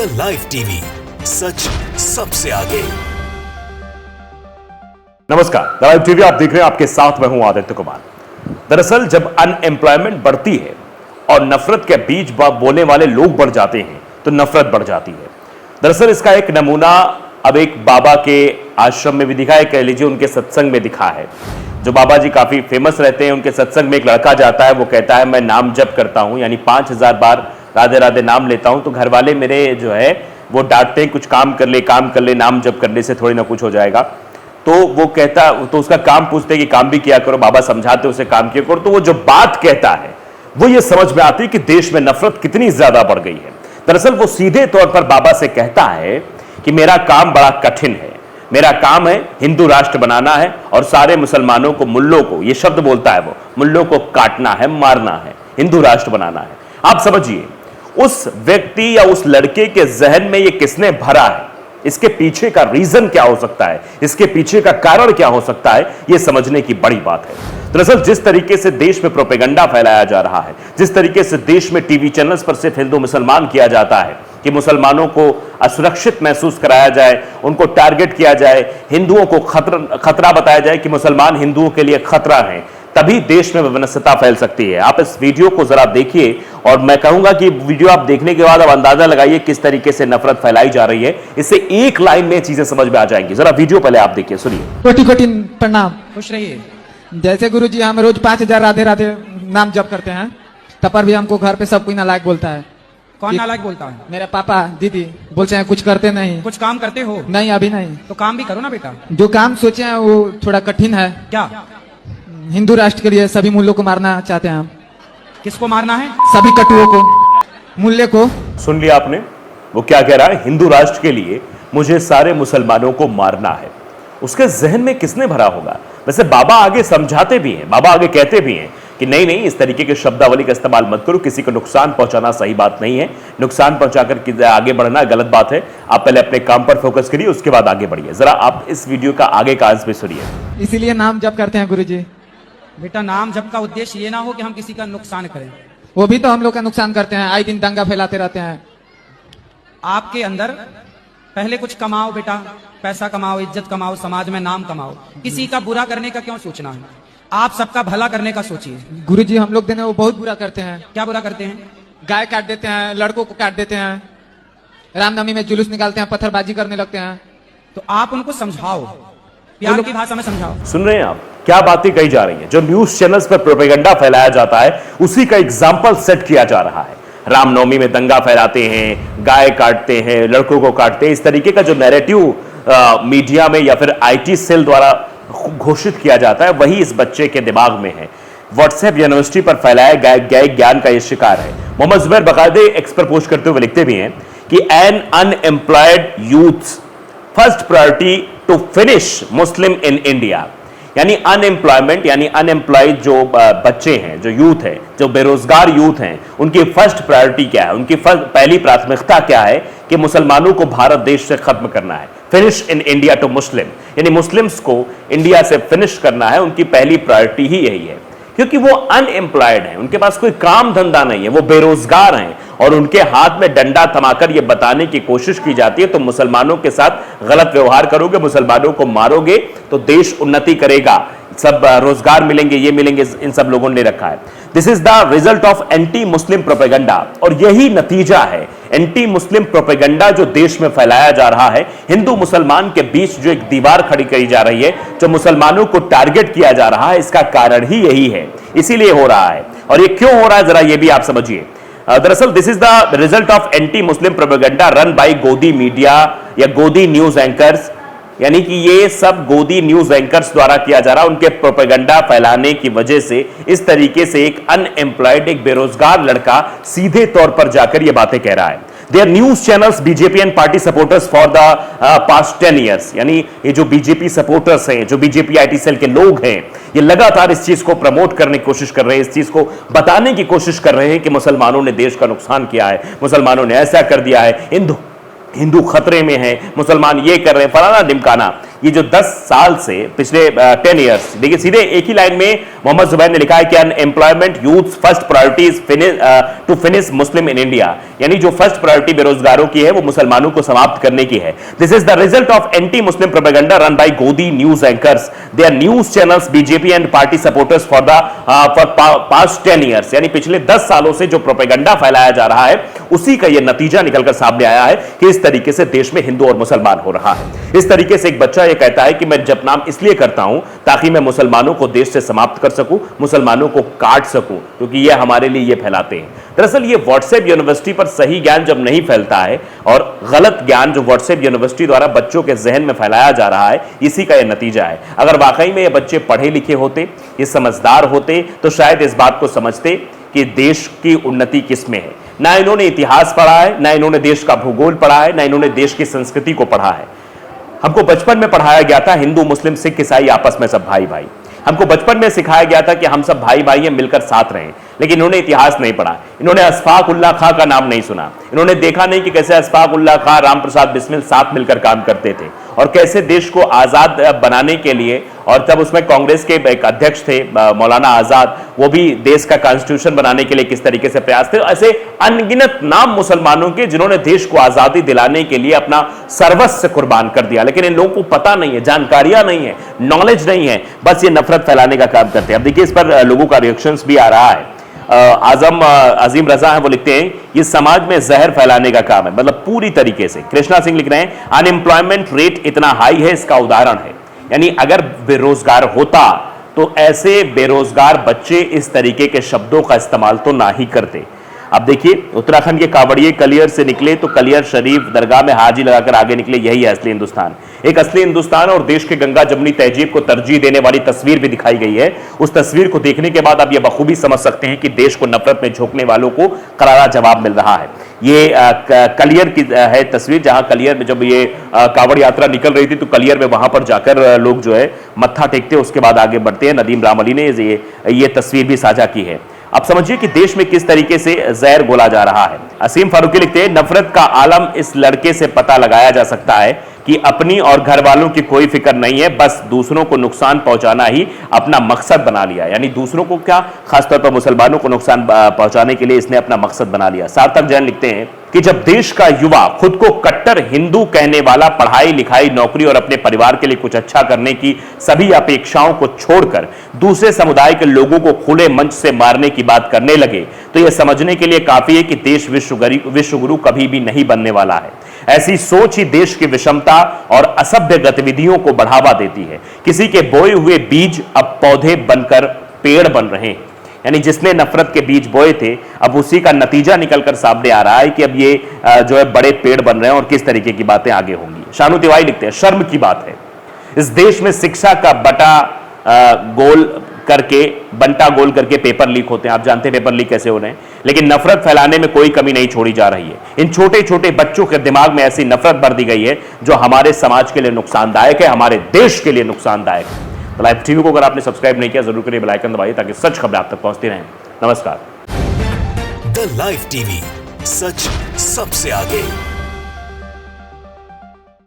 India live TV, सच सबसे आगे। नमस्कार, लाइव टीवी आप देख रहे हैं, आपके साथ मैं हूं आदित्य कुमार। दरअसल जब अनएम्प्लॉयमेंट बढ़ती है और नफरत के बीच बोलने वाले लोग बढ़ जाते हैं तो नफरत बढ़ जाती है। दरअसल इसका एक नमूना अब एक बाबा के आश्रम में भी दिखा है, कह लीजिए उनके सत्संग में दिखा है। जो बाबा जी काफी फेमस रहते हैं, उनके सत्संग में एक लड़का जाता है, वो कहता है मैं नाम जप करता हूं, यानी 5000 बार राधे राधे नाम लेता हूं, तो घर वाले मेरे जो है वो डांटते हैं, कुछ काम कर ले, नाम जप करने से थोड़ी ना कुछ हो जाएगा। तो वो कहता, तो उसका काम पूछते कि काम भी किया करो, बाबा समझाते उसे काम किया करो। तो वो जो बात कहता है वो ये समझ में आती है कि देश में नफरत कितनी ज्यादा बढ़ गई है। दरअसल वो सीधे तौर पर बाबा से कहता है कि मेरा काम बड़ा कठिन है, मेरा काम है हिंदू राष्ट्र बनाना है और सारे मुसलमानों को, मुल्लों को, ये शब्द बोलता है वो, मुल्लों को काटना है, मारना है, हिंदू राष्ट्र बनाना है। आप समझिए उस व्यक्ति या उस लड़के के जहन में ये किसने भरा है, इसके पीछे का रीजन क्या हो सकता है, इसके पीछे का कारण क्या हो सकता है, यह समझने की बड़ी बात है। दरअसल जिस तरीके से देश में प्रोपेगेंडा फैलाया जा रहा है, जिस तरीके से देश में टीवी चैनल्स पर सिर्फ हिंदू मुसलमान किया जाता है कि मुसलमानों को असुरक्षित महसूस कराया जाए, उनको टारगेट किया जाए, हिंदुओं को खतरा बताया जाए कि मुसलमान हिंदुओं के लिए खतरा है, तभी देश में विवनता फैल सकती है। आप इस वीडियो को जरा देखिए और मैं कहूंगा कि वीडियो आप देखने के बाद अब अंदाजा लगाइए किस तरीके से नफरत फैलाई जा रही है। इससे एक लाइन में चीजें समझ में आ जाएंगी। जरा वीडियो पहले आप देखिए, सुनिए। कोटि कोटि प्रणाम। खुश रहिए। जैसे गुरु जी हम रोज 5000 राधे राधे नाम जप करते हैं, तब पर भी हमको घर पे सब कोई नालायक बोलता है। कौन नालायक बोलता है? मेरे पापा दीदी बोलते हैं कुछ करते नहीं। कुछ काम करते हो? नहीं, अभी नहीं। तो काम भी करो ना बेटा। जो काम सोचे हैं वो थोड़ा कठिन है। क्या? हिंदू राष्ट्र के लिए सभी मूल्यों को मारना चाहते हैं हम। किसको मारना है? सभी कटुओं को, मूल्य को। सुन लिया आपने, वो क्या कह रहा है? हिंदू राष्ट्र के लिए मुझे सारे मुसलमानों को मारना है। उसके जहन में किसने भरा होगा? वैसे बाबा आगे समझाते भी हैं, बाबा आगे कहते भी हैं कि नहीं नहीं, इस तरीके के शब्दावली का इस्तेमाल मत करो, किसी को नुकसान पहुंचाना सही बात नहीं है, नुकसान पहुंचाकर आगे बढ़ना गलत बात है। आप पहले अपने काम पर फोकस करिए, उसके बाद आगे बढ़िए। जरा आप इस वीडियो का आगे का अंश भी सुनिए। इसीलिए नाम जप करते हैं गुरु जी। बेटा नाम जप का उद्देश्य ये ना हो कि हम किसी का नुकसान करें। वो भी तो हम लोग का नुकसान करते हैं, आए दिन दंगा फैलाते रहते हैं। आपके अंदर पहले कुछ कमाओ बेटा, पैसा कमाओ, इज्जत कमाओ, समाज में नाम कमाओ। किसी का बुरा करने का क्यों सोचना है? आप सबका भला करने का सोचिए। गुरु जी हम लोग दिन वो बहुत बुरा करते हैं। क्या बुरा करते हैं? गाय काट देते हैं, लड़कों को काट देते हैं, रामनवमी में जुलूस निकालते हैं, पत्थरबाजी करने लगते हैं। तो आप उनको समझाओ, प्यार की भाषा में समझाओ। सुन रहे हैं आप क्या बातें कही जा रही हैं? जो न्यूज चैनल्स पर प्रोपेगेंडा फैलाया जाता है उसी का एग्जाम्पल सेट किया जा रहा है। रामनवमी में दंगा फैलाते हैं, गाय काटते हैं, लड़कों को काटते हैं, इस तरीके का जो नैरेटिव मीडिया में या फिर आईटी सेल द्वारा घोषित किया जाता है वही इस बच्चे के दिमाग में है। व्हाट्सएप यूनिवर्सिटी पर फैलाया गया ज्ञान का यह शिकार है। मोहम्मद जुबैर बाकायदे एक्स पर पोस्ट करते हुए लिखते भी हैं कि an unemployed youth first priority to finish Muslim in India. यानी अनएम्प्लॉयमेंट, यानी अनएम्प्लॉयड जो बच्चे हैं, जो यूथ है, जो बेरोजगार यूथ हैं, उनकी फर्स्ट प्रायोरिटी क्या है, उनकी पहली प्राथमिकता क्या है कि मुसलमानों को भारत देश से खत्म करना है। फिनिश इन इंडिया टू मुस्लिम, यानी मुस्लिम्स को इंडिया से फिनिश करना है, उनकी पहली प्रायोरिटी ही यही है। क्योंकि वो अनएम्प्लॉयड हैं, उनके पास कोई काम धंधा नहीं है, वो बेरोजगार हैं और उनके हाथ में डंडा थमाकर ये बताने की कोशिश की जाती है तो मुसलमानों के साथ गलत व्यवहार करोगे, मुसलमानों को मारोगे तो देश उन्नति करेगा, सब रोजगार मिलेंगे, ये मिलेंगे, इन सब लोगों ने रखा है। This is the result of anti Muslim propaganda, और यही नतीजा है एंटी मुस्लिम प्रोपेगेंडा जो देश में फैलाया जा रहा है। हिंदू मुसलमान के बीच जो एक दीवार खड़ी करी जा रही है, जो मुसलमानों को टारगेट किया जा रहा है, इसका कारण ही यही है, इसीलिए हो रहा है। और ये क्यों हो रहा है जरा ये भी आप समझिए। दरअसल this is the result of anti Muslim propaganda run by गोदी मीडिया या गोदी न्यूज एंकर्स, यानी कि ये सब गोदी न्यूज एंकर्स द्वारा किया जा रहा है। उनके प्रोपेगेंडा फैलाने की वजह से इस तरीके से एक अनएम्प्लॉयड, एक बेरोजगार लड़का सीधे तौर पर जाकर ये बातें कह रहा है। Their news channels BJP and party supporters for the past 10 years, यानी ये जो बीजेपी सपोर्टर्स हैं, जो बीजेपी आईटी सेल के लोग हैं, ये लगातार इस चीज को प्रमोट करने की कोशिश कर रहे हैं, इस चीज को बताने की कोशिश कर रहे हैं कि मुसलमानों ने देश का नुकसान किया है, मुसलमानों ने ऐसा कर दिया है, हिंदू खतरे में है, मुसलमान ये कर रहे हैं, फलाना ढिमकाना। ये जो 10 साल से पिछले 10 इयर्स, देखिए सीधे एक ही लाइन में मोहम्मद जुबैर ने लिखा है कि unemployment youth first priority to finish Muslim in India, यानी जो फर्स्ट प्रायोरिटी बेरोजगारों की है वो मुसलमानों को समाप्त करने की है। This is the result of anti Muslim propaganda run by गोदी news anchors, they are news channels, BJP and party supporters for past 10 years, यानी पिछले 10 सालों से जो प्रोपेगेंडा फैलाया जा रहा है उसी का यह नतीजा निकलकर सामने आया है कि इस तरीके से देश में हिंदू और मुसलमान हो रहा है। इस तरीके से एक बच्चा यह कहता है कि मैं जप नाम इसलिए करता हूं ताकि मैं मुसलमानों को देश से समाप्त कर सकूं, मुसलमानों को काट सकूं, क्योंकि यह हमारे लिए यह फैलाते हैं। दरअसल ये व्हाट्सएप यूनिवर्सिटी पर सही ज्ञान जब नहीं फैलता है और गलत ज्ञान जो व्हाट्सएप यूनिवर्सिटी द्वारा बच्चों के जहन में फैलाया जा रहा है, इसी का यह नतीजा है। अगर वाकई में ये बच्चे पढ़े लिखे होते, ये समझदार होते, तो शायद इस बात को समझते कि देश की उन्नति किसमें है। ना इन्होंने इतिहास पढ़ा है, ना इन्होंने देश का भूगोल पढ़ा है, ना इन्होंने देश की संस्कृति को पढ़ा है। हमको बचपन में पढ़ाया गया था हिंदू मुस्लिम सिख ईसाई आपस में सब भाई भाई, हमको बचपन में सिखाया गया था कि हम सब भाई भाई हैं, मिलकर साथ रहें, लेकिन इन्होंने इतिहास नहीं पढ़ा, इन्होंने अशफाक उल्लाह खां का नाम नहीं सुना, इन्होंने देखा नहीं कि कैसे अशफाक उल्लाह खां, राम प्रसाद बिस्मिल साथ मिलकर काम करते थे और कैसे देश को आजाद बनाने के लिए, और तब उसमें कांग्रेस के एक अध्यक्ष थे मौलाना आजाद, वो भी देश का कॉन्स्टिट्यूशन बनाने के लिए किस तरीके से प्रयास थे। ऐसे अनगिनत नाम मुसलमानों के जिन्होंने देश को आजादी दिलाने के लिए अपना सर्वस्व कुर्बान कर दिया, लेकिन इन लोगों को पता नहीं है, जानकारियां नहीं है, नॉलेज नहीं है, बस ये नफरत फैलाने का काम करते हैं। अब देखिए इस पर लोगों का रिएक्शंस भी आ रहा है। अजीम रजा है, वो लिखते हैं ये समाज में जहर फैलाने का काम है, मतलब पूरी तरीके से। कृष्णा सिंह लिख रहे हैं अनएम्प्लॉयमेंट रेट इतना हाई है, इसका उदाहरण है, यानी अगर बेरोजगार होता तो ऐसे बेरोजगार बच्चे इस तरीके के शब्दों का इस्तेमाल तो ना ही करते। अब देखिए उत्तराखंड के कावड़िए कलियर से निकले तो कलियर शरीफ दरगाह में हाजी लगाकर आगे निकले, यही है असली हिंदुस्तान। एक असली हिंदुस्तान और देश के गंगा जमुनी तहजीब को तरजीह देने वाली तस्वीर भी दिखाई गई है। उस तस्वीर को देखने के बाद आप ये बखूबी समझ सकते हैं कि देश को नफरत में झोंकने वालों को करारा जवाब मिल रहा है। ये कलियर की है तस्वीर, जहां कलियर में जब ये कावड़ यात्रा निकल रही थी तो कलियर में वहां पर जाकर लोग जो है मत्था टेकते, उसके बाद आगे बढ़ते हैं। नदीम राम अली ने ये तस्वीर भी साझा की है। अब समझिए कि देश में किस तरीके से जहर घोला जा रहा है। असीम फारूकी लिखते हैं नफरत का आलम इस लड़के से पता लगाया जा सकता है कि अपनी और घर वालों की कोई फिक्र नहीं है, बस दूसरों को नुकसान पहुंचाना ही अपना मकसद बना लिया। यानी दूसरों को क्या, खासतौर पर मुसलमानों को नुकसान पहुंचाने के लिए इसने अपना मकसद बना लिया। सार्थक जैन लिखते हैं कि जब देश का युवा खुद को कट्टर हिंदू कहने वाला पढ़ाई लिखाई नौकरी और अपने परिवार के लिए कुछ अच्छा करने की सभी अपेक्षाओं को छोड़कर दूसरे समुदाय के लोगों को खुले मंच से मारने की बात करने लगे तो यह समझने के लिए काफी है कि देश विश्व गुरु कभी भी नहीं बनने वाला है। ऐसी सोच ही देश की विषमता और असभ्य गतिविधियों को बढ़ावा देती है। किसी के बोए हुए बीज अब पौधे बनकर पेड़ बन रहे हैं, यानी जिसने नफरत के बीज बोए थे अब उसी का नतीजा निकलकर सामने आ रहा है कि अब ये जो है बड़े पेड़ बन रहे हैं और किस तरीके की बातें आगे होंगी। शानू तिवारी लिखते हैं शर्म की बात है इस देश में शिक्षा का बंटा गोल करके पेपर लीक होते हैं। आप जानते हैं पेपर लीक कैसे हो रहे हैं, लेकिन नफरत फैलाने में कोई कमी नहीं छोड़ी जा रही है। इन छोटे छोटे बच्चों के दिमाग में ऐसी नफरत भर दी गई है जो हमारे समाज के लिए नुकसानदायक है, हमारे देश के लिए नुकसानदायक है। तो लाइव टीवी को अगर आपने सब्सक्राइब नहीं किया जरूर करिए, बेल आइकन दबाइए ताकि सच खबरें आप तक पहुंचती रहें। नमस्कार। द लाइव टीवी, सच सबसे आगे।